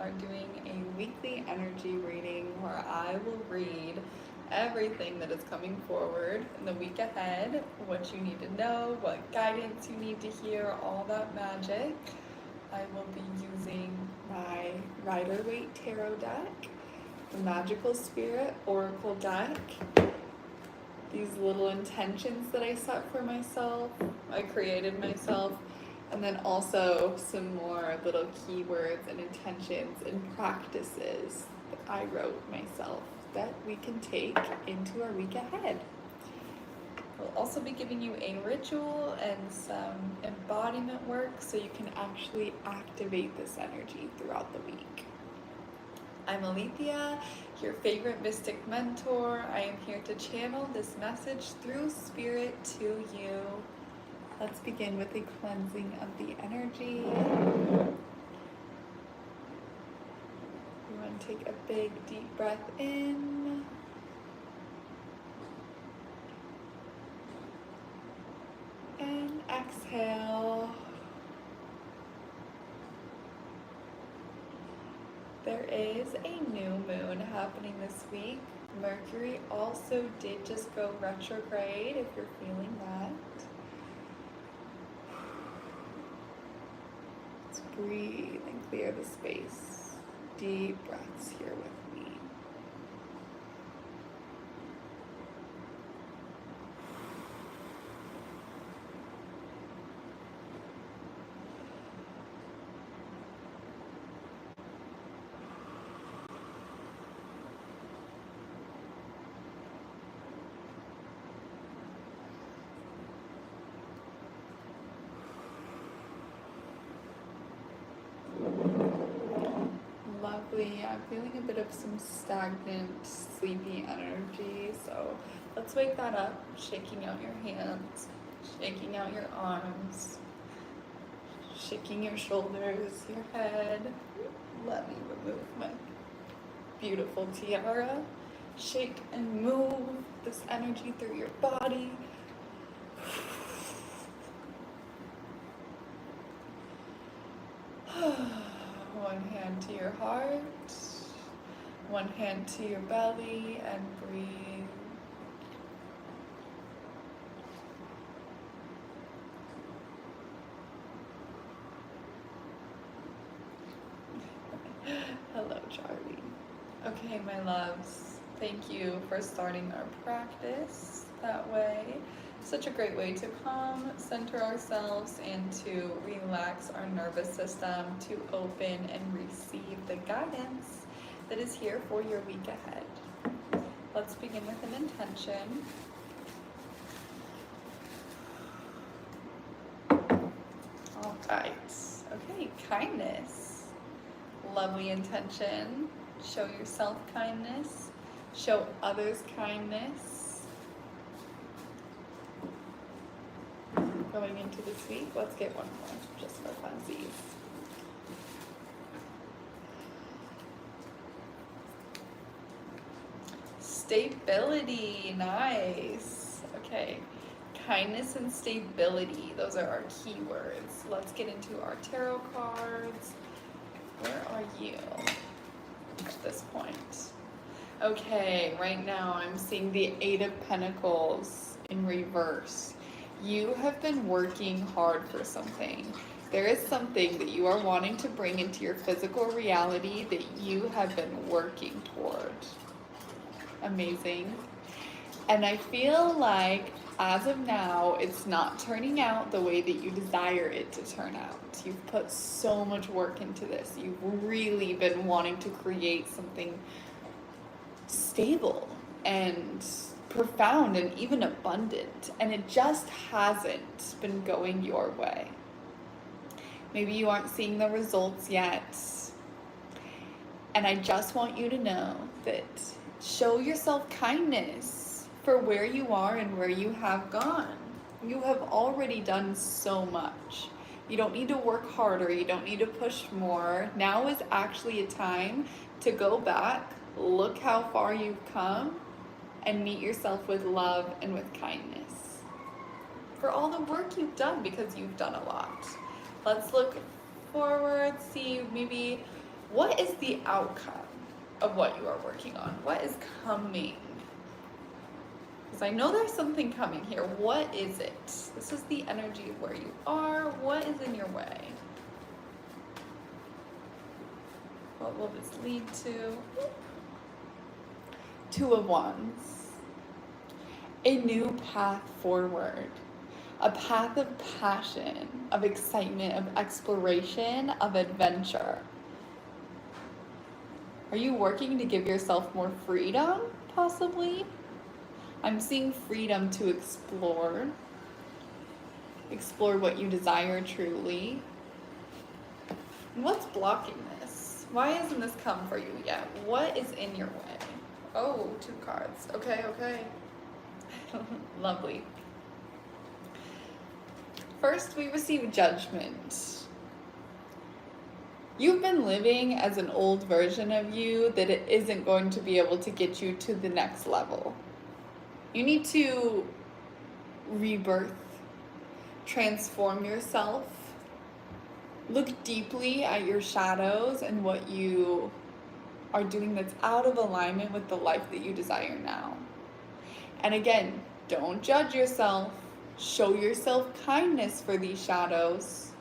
are doing a weekly energy reading where I will read everything that is coming forward in the week ahead, what you need to know, what guidance you need to hear, all that magic. I will be using my Rider-Waite Tarot deck, the Magical Spirit Oracle deck, these little intentions that I set for myself, I created myself, and then also some more little keywords and intentions and practices that I wrote myself that we can take into our week ahead. We'll also be giving you a ritual and some embodiment work so you can actually activate this energy throughout the week. I'm Alethea, your favorite mystic mentor. I am here to channel this message through spirit to you. Let's begin with a cleansing of the energy. You want to take a big deep breath in. And exhale. There is a new moon happening this week. Mercury also did just go retrograde if you're feeling that. Let's breathe and clear the space. Deep breaths here with me. Lovely. I'm feeling a bit of some stagnant, sleepy energy, so let's wake that up, shaking out your hands, shaking out your arms, shaking your shoulders, your head. Let me remove my beautiful tiara. Shake and move this energy through your body. One hand to your heart, one hand to your belly, and breathe. Hello, Charlie. Okay, my loves, thank you for starting our practice that way. Such a great way to calm, center ourselves, and to relax our nervous system, to open and receive the guidance that is here for your week ahead. Let's begin with an intention. All right. Okay, kindness. Lovely intention. Show yourself kindness. Show others kindness. Going into this week, let's get one more, just for funsies. Stability, nice. Okay, kindness and stability, those are our keywords. Let's get into our tarot cards. Where are you at this point? Okay, right now I'm seeing the Eight of Pentacles in reverse. You have been working hard for something. There is something that you are wanting to bring into your physical reality that you have been working toward. Amazing. And I feel like as of now, it's not turning out the way that you desire it to turn out. You've put so much work into this. You've really been wanting to create something stable and profound and even abundant, and it just hasn't been going your way. Maybe you aren't seeing the results yet, and I just want you to know that show yourself kindness for where you are and where you have gone. You have already done so much. You don't need to work harder, you don't need to push more. Now is actually a time to go back, look how far you've come, and meet yourself with love and with kindness for all the work you've done, because you've done a lot. Let's look forward, see maybe What is the outcome of what you are working on? What is coming? Because I know there's something coming here. What is it? This is the energy of where you are. What is in your way? What will this lead to? Two of Wands. A new path forward. A path of passion, of excitement, of exploration, of adventure. Are you working to give yourself more freedom, possibly? I'm seeing freedom to explore what you desire truly. And what's blocking this? Why hasn't this come for you yet? What is in your way? Oh, 2 cards. Okay. Lovely. First, we receive Judgment. You've been living as an old version of you that it isn't going to be able to get you to the next level. You need to rebirth, transform yourself, look deeply at your shadows and what you are doing that's out of alignment with the life that you desire now. And again, don't judge yourself. Show yourself kindness for these shadows,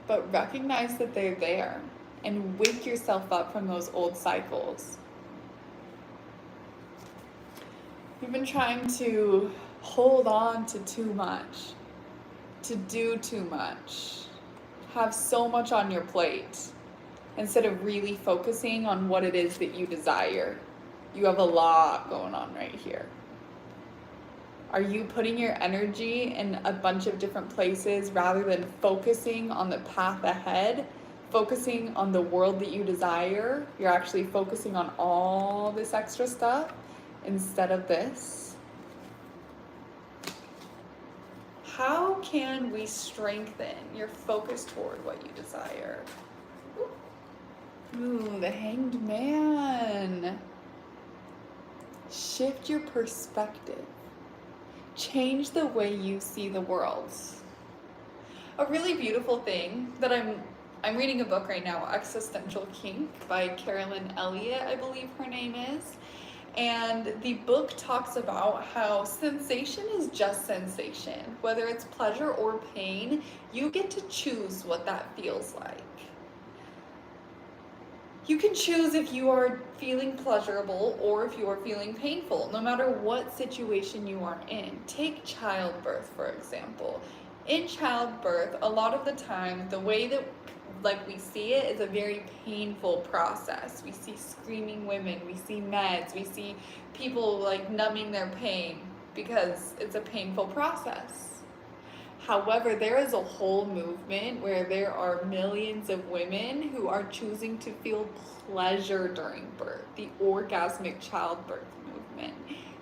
but recognize that they're there and wake yourself up from those old cycles. You've been trying to hold on to too much, to do too much, have so much on your plate, instead of really focusing on what it is that you desire. You have a lot going on right here. Are you putting your energy in a bunch of different places rather than focusing on the path ahead, focusing on the world that you desire? You're actually focusing on all this extra stuff instead of this. How can we strengthen your focus toward what you desire? Ooh, the Hanged Man. Shift your perspective. Change the way you see the world. A really beautiful thing that I'm reading a book right now, Existential Kink by Carolyn Elliott, I believe her name is. And the book talks about how sensation is just sensation. Whether it's pleasure or pain, you get to choose what that feels like. You can choose if you are feeling pleasurable or if you are feeling painful, no matter what situation you are in. Take childbirth, for example. In childbirth, a lot of the time, the way that we see it is a very painful process. We see screaming women, we see meds, we see people numbing their pain because it's a painful process. However, there is a whole movement where there are millions of women who are choosing to feel pleasure during birth, the orgasmic childbirth movement.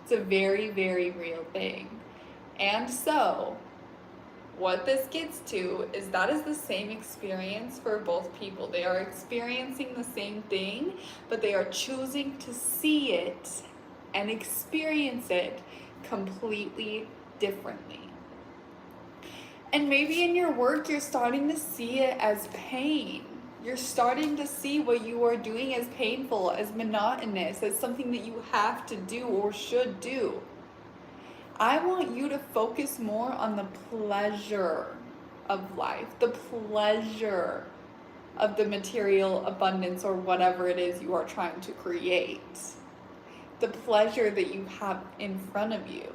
It's a very, very real thing. And so, what this gets to is that is the same experience for both people. They are experiencing the same thing, but they are choosing to see it and experience it completely differently. And maybe in your work, you're starting to see it as pain. You're starting to see what you are doing as painful, as monotonous, as something that you have to do or should do. I want you to focus more on the pleasure of life, the pleasure of the material abundance or whatever it is you are trying to create, the pleasure that you have in front of you.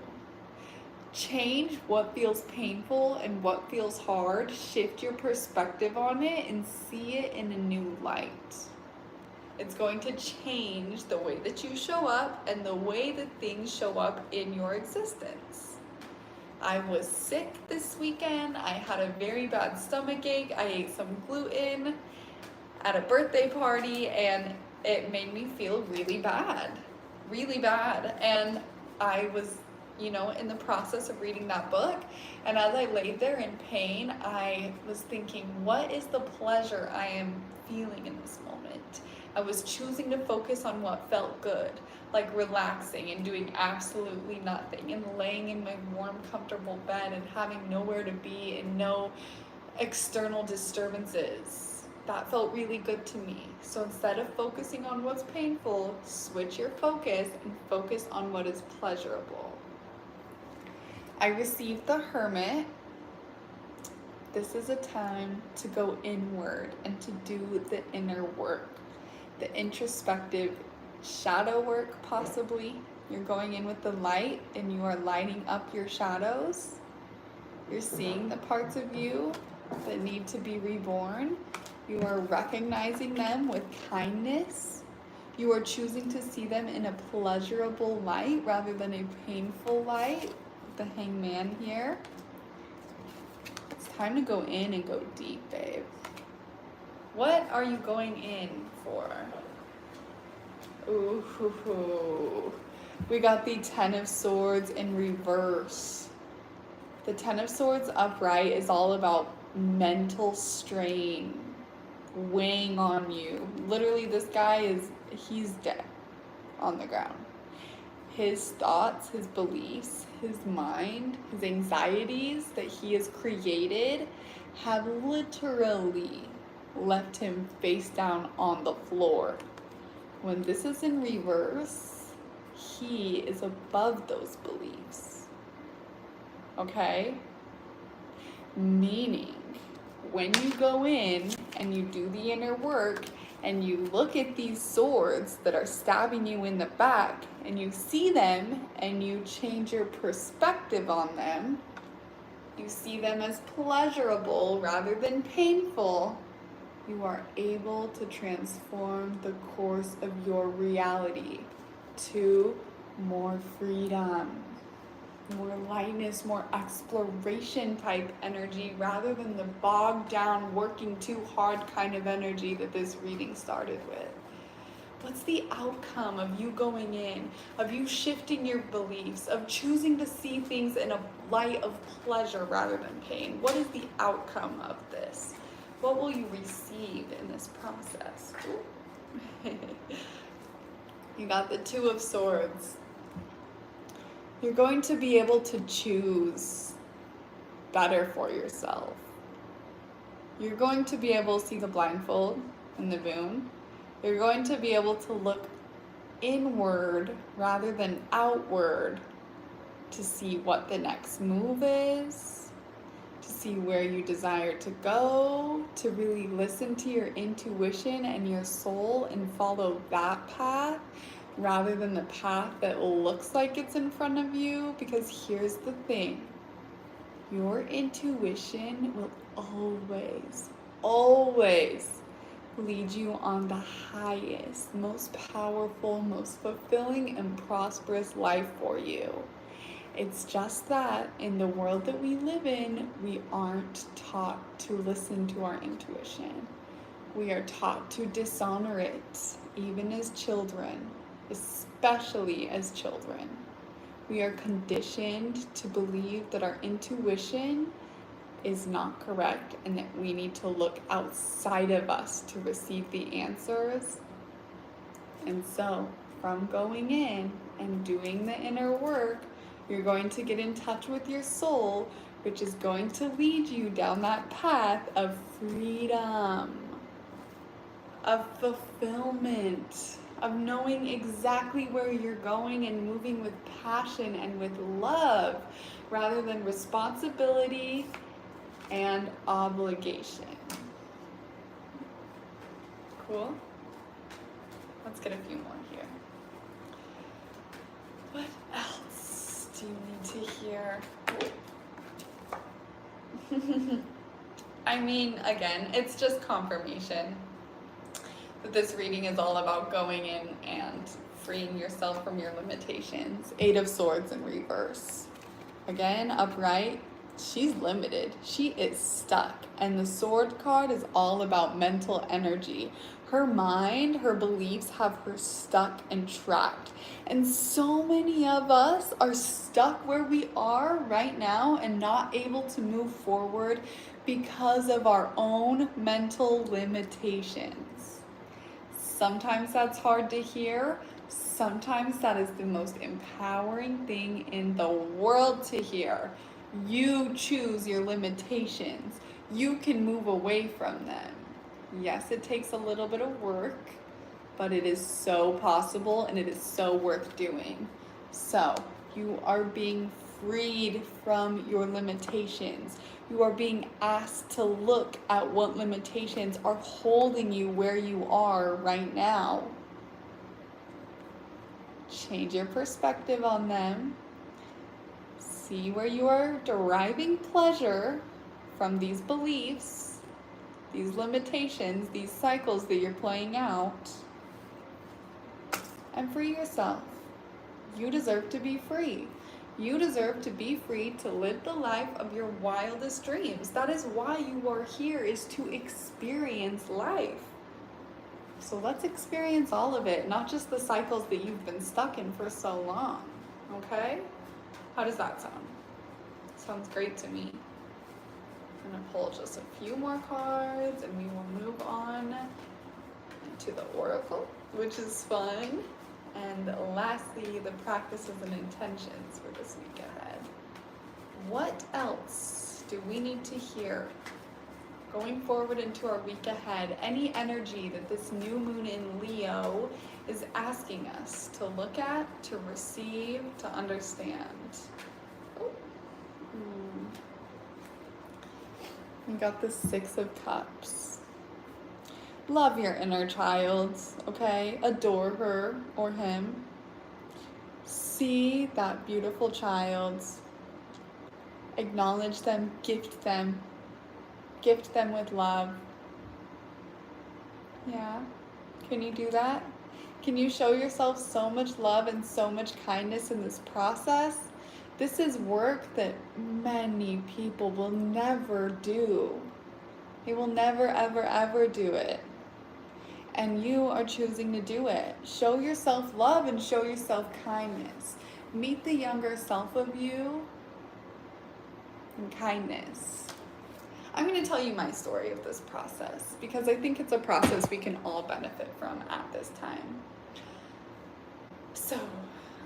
Change what feels painful and what feels hard, shift your perspective on it and see it in a new light. It's going to change the way that you show up and the way that things show up in your existence. I was sick this weekend. I had a very bad stomach ache. I ate some gluten at a birthday party and it made me feel really bad. And I was in the process of reading that book, and as I laid there in pain, I was thinking, what is the pleasure I am feeling in this moment? I was choosing to focus on what felt good, like relaxing and doing absolutely nothing and laying in my warm, comfortable bed and having nowhere to be and no external disturbances. That felt really good to me. So instead of focusing on what's painful, switch your focus and focus on what is pleasurable. I received the Hermit. This is a time to go inward and to do the inner work, the introspective shadow work, possibly. You're going in with the light and you are lighting up your shadows. You're seeing the parts of you that need to be reborn. You are recognizing them with kindness. You are choosing to see them in a pleasurable light rather than a painful light. The Hangman here. It's time to go in and go deep, babe. What are you going in for? Ooh, we got the Ten of Swords in reverse. The Ten of Swords upright is all about mental strain weighing on you. Literally, this guy he's dead on the ground. His thoughts, his beliefs, his mind, his anxieties that he has created have literally left him face down on the floor. When this is in reverse, he is above those beliefs. Okay? Meaning, when you go in and you do the inner work and you look at these swords that are stabbing you in the back and you see them and you change your perspective on them, you see them as pleasurable rather than painful, you are able to transform the course of your reality to more freedom, more lightness, more exploration type energy rather than the bogged down, working too hard kind of energy that this reading started with. What's the outcome of you going in, of you shifting your beliefs, of choosing to see things in a light of pleasure rather than pain? What is the outcome of this? What will you receive in this process? You got the Two of Swords. You're going to be able to choose better for yourself. You're going to be able to see the blindfold and the moon. You're going to be able to look inward rather than outward to see what the next move is, to see where you desire to go, to really listen to your intuition and your soul and follow that path rather than the path that looks like it's in front of you. Because here's the thing, your intuition will always lead you on the highest, most powerful, most fulfilling and prosperous life for you. It's just that in the world that we live in, we aren't taught to listen to our intuition. We are taught to dishonor it, even as children, especially as children. We are conditioned to believe that our intuition is not correct and that we need to look outside of us to receive the answers. And so, from going in and doing the inner work, you're going to get in touch with your soul, which is going to lead you down that path of freedom, of fulfillment, of knowing exactly where you're going and moving with passion and with love, rather than responsibility and obligation. Cool? Let's get a few more here. What else do you need to hear? I mean, again, it's just confirmation that this reading is all about going in and freeing yourself from your limitations. Eight of Swords in reverse. Again, upright. She's limited. She is stuck. And the Sword card is all about mental energy. Her mind, her beliefs have her stuck and trapped. And so many of us are stuck where we are right now and not able to move forward because of our own mental limitations. Sometimes that's hard to hear. Sometimes that is the most empowering thing in the world to hear. You choose your limitations. You can move away from them. Yes, it takes a little bit of work, but it is so possible and it is so worth doing. So, you are being freed from your limitations. You are being asked to look at what limitations are holding you where you are right now. Change your perspective on them. See where you are deriving pleasure from these beliefs, these limitations, these cycles that you're playing out, and free yourself. You deserve to be free. You deserve to be free to live the life of your wildest dreams. That is why you are here, is to experience life. So let's experience all of it, not just the cycles that you've been stuck in for so long. Okay? How does that sound? Sounds great to me. I'm gonna pull just a few more cards and we will move on to the Oracle, which is fun. And lastly, the practices and intentions for this week ahead. What else do we need to hear going forward into our week ahead? Any energy that this new moon in Leo is asking us to look at, to receive, to understand. We got the Six of Cups. Love your inner child, okay? Adore her or him. See that beautiful child. Acknowledge them, gift them with love. Yeah, can you do that? Can you show yourself so much love and so much kindness in this process? This is work that many people will never do. They will never, ever, ever do it. And you are choosing to do it. Show yourself love and show yourself kindness. Meet the younger self of you in kindness. I'm going to tell you my story of this process because I think it's a process we can all benefit from at this time. So,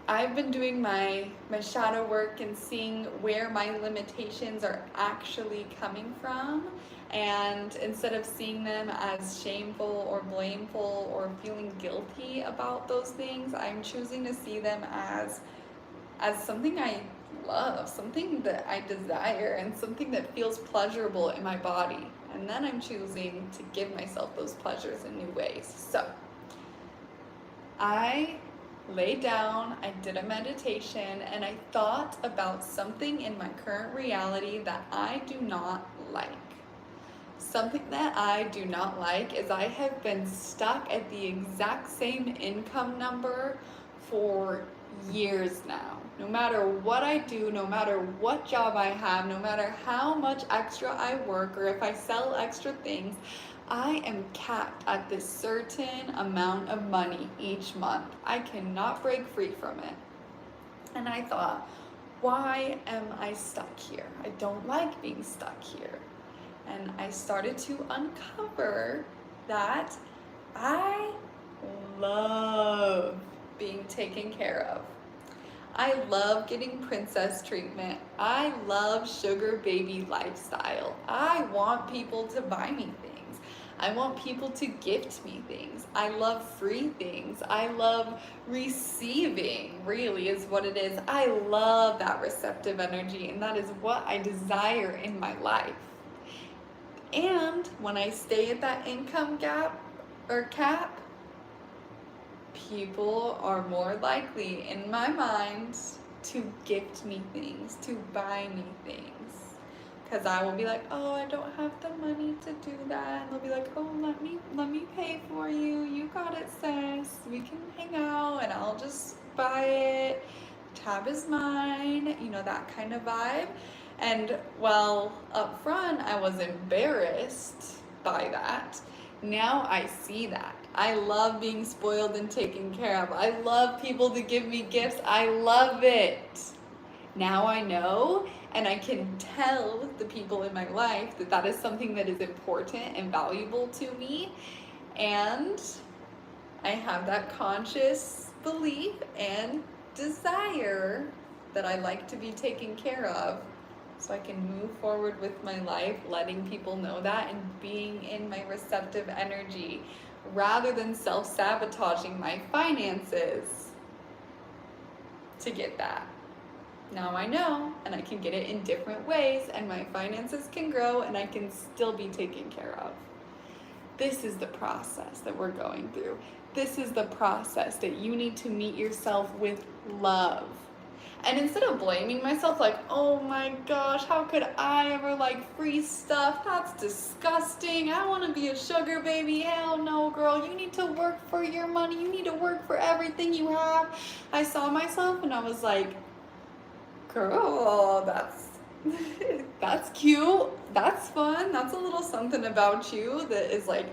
I've been doing my shadow work and seeing where my limitations are actually coming from. And instead of seeing them as shameful or blameful or feeling guilty about those things, I'm choosing to see them as something I love, something that I desire, and something that feels pleasurable in my body. And then I'm choosing to give myself those pleasures in new ways. So, I laid down, I did a meditation, and I thought about something in my current reality that I do not like. Something that I do not like is I have been stuck at the exact same income number for years now. No matter what I do, no matter what job I have, no matter how much extra I work or if I sell extra things, I am capped at this certain amount of money each month. I cannot break free from it. And I thought, why am I stuck here? I don't like being stuck here. And I started to uncover that I love being taken care of. I love getting princess treatment. I love sugar baby lifestyle. I want people to buy me things. I want people to gift me things. I love free things. I love receiving, really is what it is. I love that receptive energy, and that is what I desire in my life. And when I stay at that income gap or cap, people are more likely, in my mind, to gift me things, to buy me things. Because I will be like, oh, I don't have the money to do that. And they'll be like, oh, let me pay for you. You got it, sis. We can hang out and I'll just buy it. Tab is mine. You know, that kind of vibe. And while up front I was embarrassed by that, now I see that. I love being spoiled and taken care of. I love people to give me gifts. I love it. Now I know, and I can tell the people in my life that that is something that is important and valuable to me. And I have that conscious belief and desire that I like to be taken care of so I can move forward with my life, letting people know that and being in my receptive energy rather than self-sabotaging my finances to get that. Now I know, and I can get it in different ways, and my finances can grow and I can still be taken care of. This is the process that we're going through. This is the process that you need to meet yourself with love. And instead of blaming myself like, oh my gosh, how could I ever like free stuff? That's disgusting. I want to be a sugar baby. Hell no, girl. You need to work for your money. You need to work for everything you have. I saw myself and I was like, girl, that's cute. That's fun. That's a little something about you that is like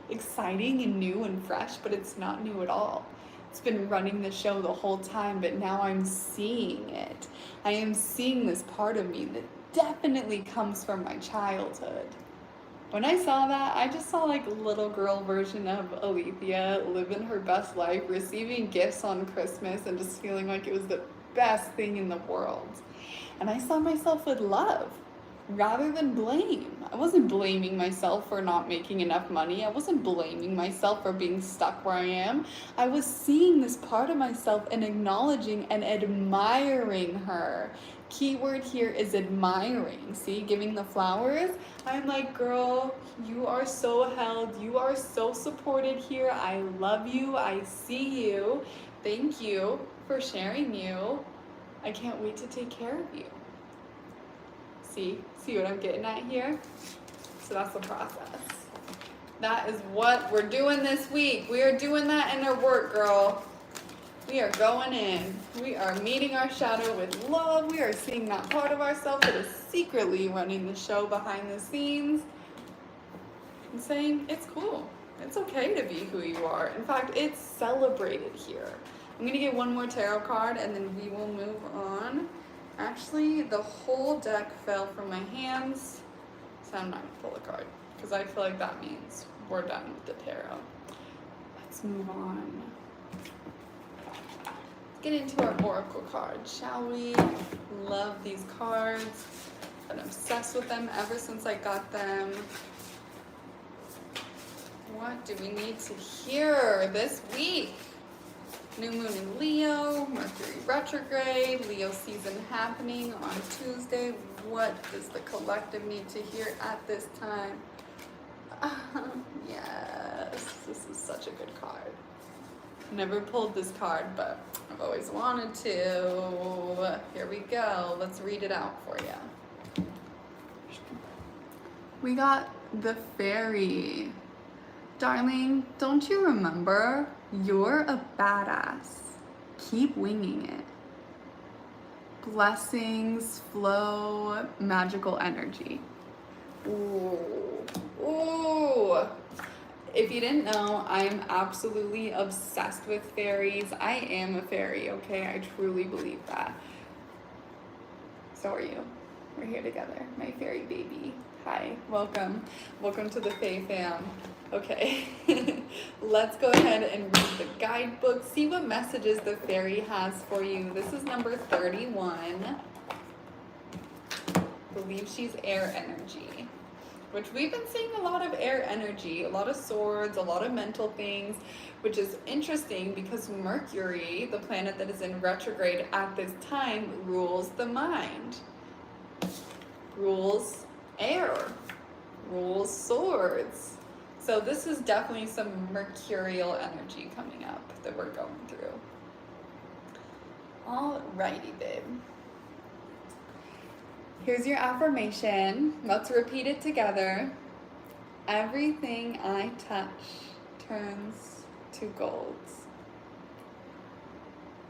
exciting and new and fresh, but it's not new at all. It's been running the show the whole time, but now I'm seeing it. I am seeing this part of me that definitely comes from my childhood. When I saw that, I just saw like a little girl version of Alethea living her best life, receiving gifts on Christmas and just feeling like it was the best thing in the world. And I saw myself with love rather than blame. I wasn't blaming myself for not making enough money. I wasn't blaming myself for being stuck where I am. I was seeing this part of myself and acknowledging and admiring her. Keyword here is admiring. See, giving the flowers. I'm like, girl, you are so held. You are so supported here. I love you. I see you. Thank you for sharing you. I can't wait to take care of you. See what I'm getting at here? So that's the process. That is what we're doing this week. We are doing that in our work, girl. We are going in. We are meeting our shadow with love. We are seeing that part of ourselves that is secretly running the show behind the scenes and saying, it's cool. It's okay to be who you are. In fact, it's celebrated here. I'm going to get one more tarot card and then we will move on. Actually, the whole deck fell from my hands, so I'm not going to pull a card because I feel like that means we're done with the tarot. Let's move on. Let's get into our oracle cards, shall we? Love these cards. Been obsessed with them ever since I got them. What do we need to hear this week? New moon in Leo, Mercury retrograde, Leo season happening on Tuesday. What does the collective need to hear at this time? Yes, this is such a good card. Never pulled this card, but I've always wanted to. Here we go. Let's read it out for you. We got the fairy. Darling, don't you remember? You're a badass. Keep winging it. Blessings, flow, magical energy. Ooh. Ooh. If you didn't know, I am absolutely obsessed with fairies. I am a fairy, okay? I truly believe that. So are you. We're here together, my fairy baby. Hi, welcome. Welcome to the Fae fam. Okay, let's go ahead and read the guidebook, see what messages the fairy has for you. This is number 31. I believe she's air energy, which we've been seeing a lot of air energy, a lot of swords, a lot of mental things, which is interesting because Mercury, the planet that is in retrograde at this time, rules the mind, rules air, rules swords. So this is definitely some mercurial energy coming up that we're going through. Alrighty, babe. Here's your affirmation. Let's repeat it together. Everything I touch turns to gold.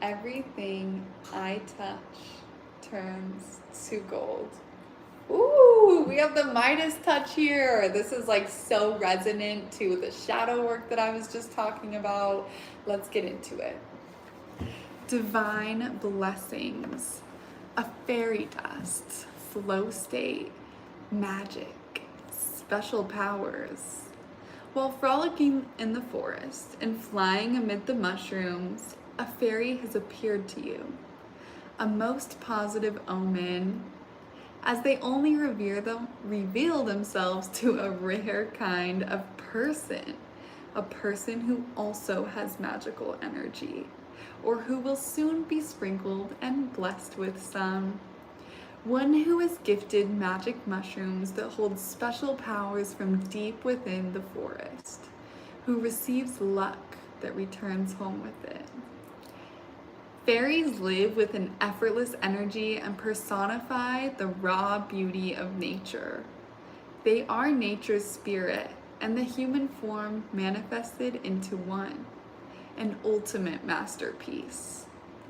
Everything I touch turns to gold. Ooh, we have the Midas touch here. This is like so resonant to the shadow work that I was just talking about. Let's get into it. Divine blessings, a fairy dust, flow state, magic, special powers. While frolicking in the forest and flying amid the mushrooms, a fairy has appeared to you. A most positive omen, as they only reveal themselves to a rare kind of person, a person who also has magical energy, or who will soon be sprinkled and blessed with some. One who is gifted magic mushrooms that hold special powers from deep within the forest, who receives luck that returns home with it. Fairies live with an effortless energy and personify the raw beauty of nature. They are nature's spirit and the human form manifested into one, an ultimate masterpiece.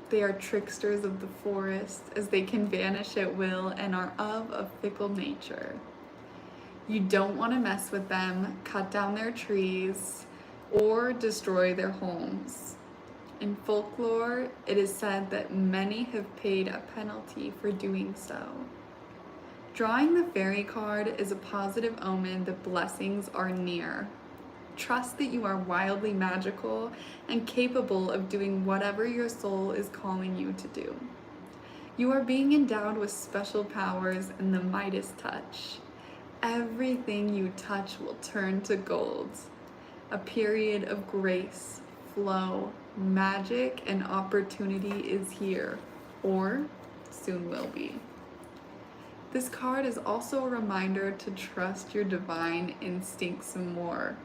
They are tricksters of the forest, as they can vanish at will and are of a fickle nature. You don't want to mess with them, cut down their trees, or destroy their homes. In folklore, it is said that many have paid a penalty for doing so. Drawing the fairy card is a positive omen that blessings are near. Trust that you are wildly magical and capable of doing whatever your soul is calling you to do. You are being endowed with special powers and the Midas touch. Everything you touch will turn to gold. A period of grace, flow, magic, and opportunity is here, or soon will be. This card is also a reminder to trust your divine instincts some more.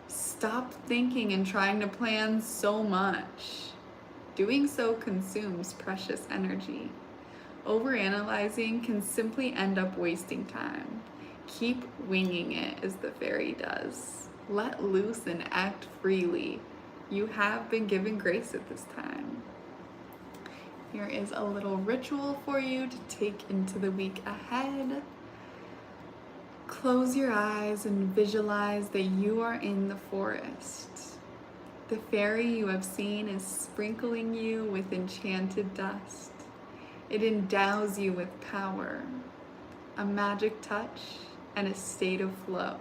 Stop thinking and trying to plan so much. Doing so consumes precious energy. Overanalyzing can simply end up wasting time. Keep winging it as the fairy does. Let loose and act freely. You have been given grace at this time. Here is a little ritual for you to take into the week ahead. Close your eyes and visualize that you are in the forest. The fairy you have seen is sprinkling you with enchanted dust. It endows you with power, a magic touch, and a state of flow.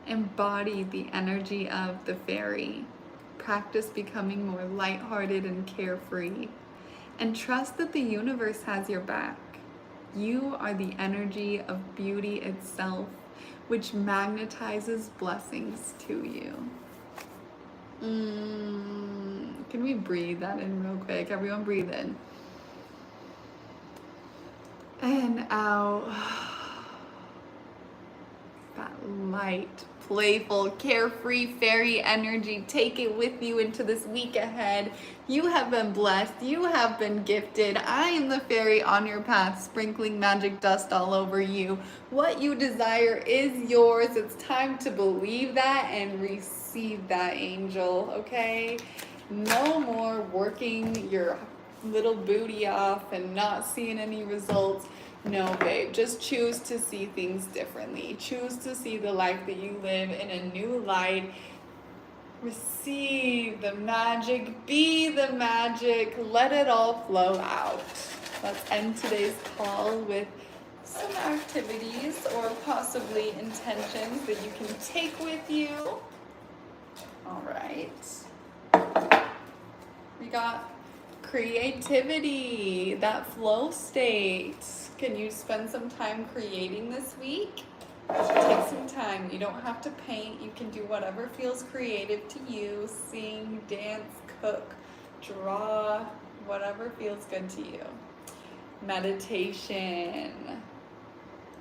Embody the energy of the fairy. Practice becoming more lighthearted and carefree. And trust that the universe has your back. You are the energy of beauty itself, which magnetizes blessings to you. Can we breathe that in real quick? Everyone breathe in. And out. That light, playful, carefree fairy energy. Take it with you into this week ahead. You have been blessed. You have been gifted. I am the fairy on your path, sprinkling magic dust all over you. What you desire is yours. It's time to believe that and receive that, angel, okay? No more working your little booty off and not seeing any results. No, babe, just choose to see things differently. Choose to see the life that you live in a new light. Receive the magic, be the magic, let it all flow out. Let's end today's call with some activities or possibly intentions that you can take with you. All right. We got creativity, that flow state. Can you spend some time creating this week? Take some time. You don't have to paint. You can do whatever feels creative to you. Sing, dance, cook, draw, whatever feels good to you. Meditation.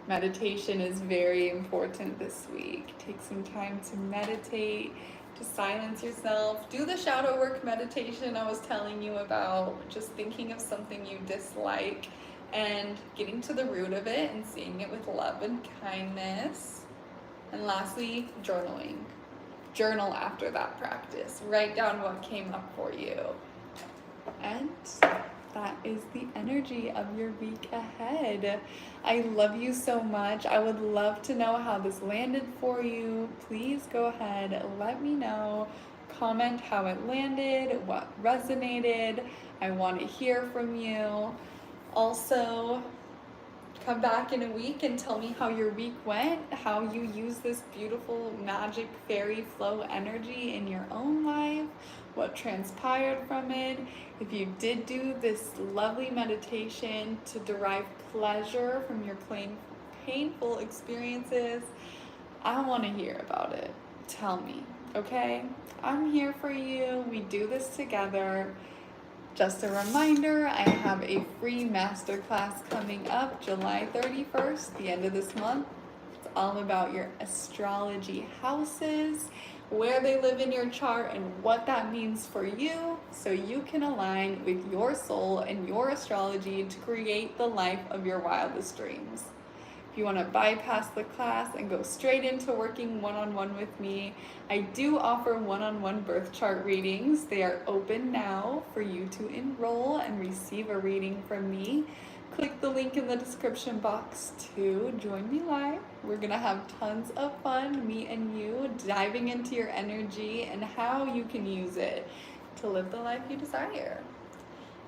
Meditation is very important this week. Take some time to meditate, to silence yourself. Do the shadow work meditation I was telling you about, just thinking of something you dislike and getting to the root of it and seeing it with love and kindness. And lastly, journaling. Journal after that practice. Write down what came up for you. And that is the energy of your week ahead. I love you so much. I would love to know how this landed for you. Please go ahead, let me know. Comment how it landed, what resonated. I want to hear from you. Also, come back in a week and tell me how your week went, how you use this beautiful magic fairy flow energy in your own life, what transpired from it. If you did do this lovely meditation to derive pleasure from your painful experiences, I want to hear about it. Tell me, okay? I'm here for you. We do this together. Just a reminder, I have a free masterclass coming up July 31st, the end of this month. It's all about your astrology houses, where they live in your chart, and what that means for you, so you can align with your soul and your astrology to create the life of your wildest dreams. If you want to bypass the class and go straight into working one-on-one with me, I do offer one-on-one birth chart readings. They are open now for you to enroll and receive a reading from me. Click the link in the description box to join me live. We're going to have tons of fun, me and you, diving into your energy and how you can use it to live the life you desire.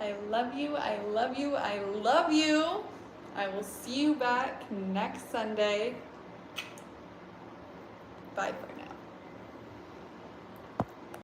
I love you, I love you, I love you. I will see you back next Sunday. Bye.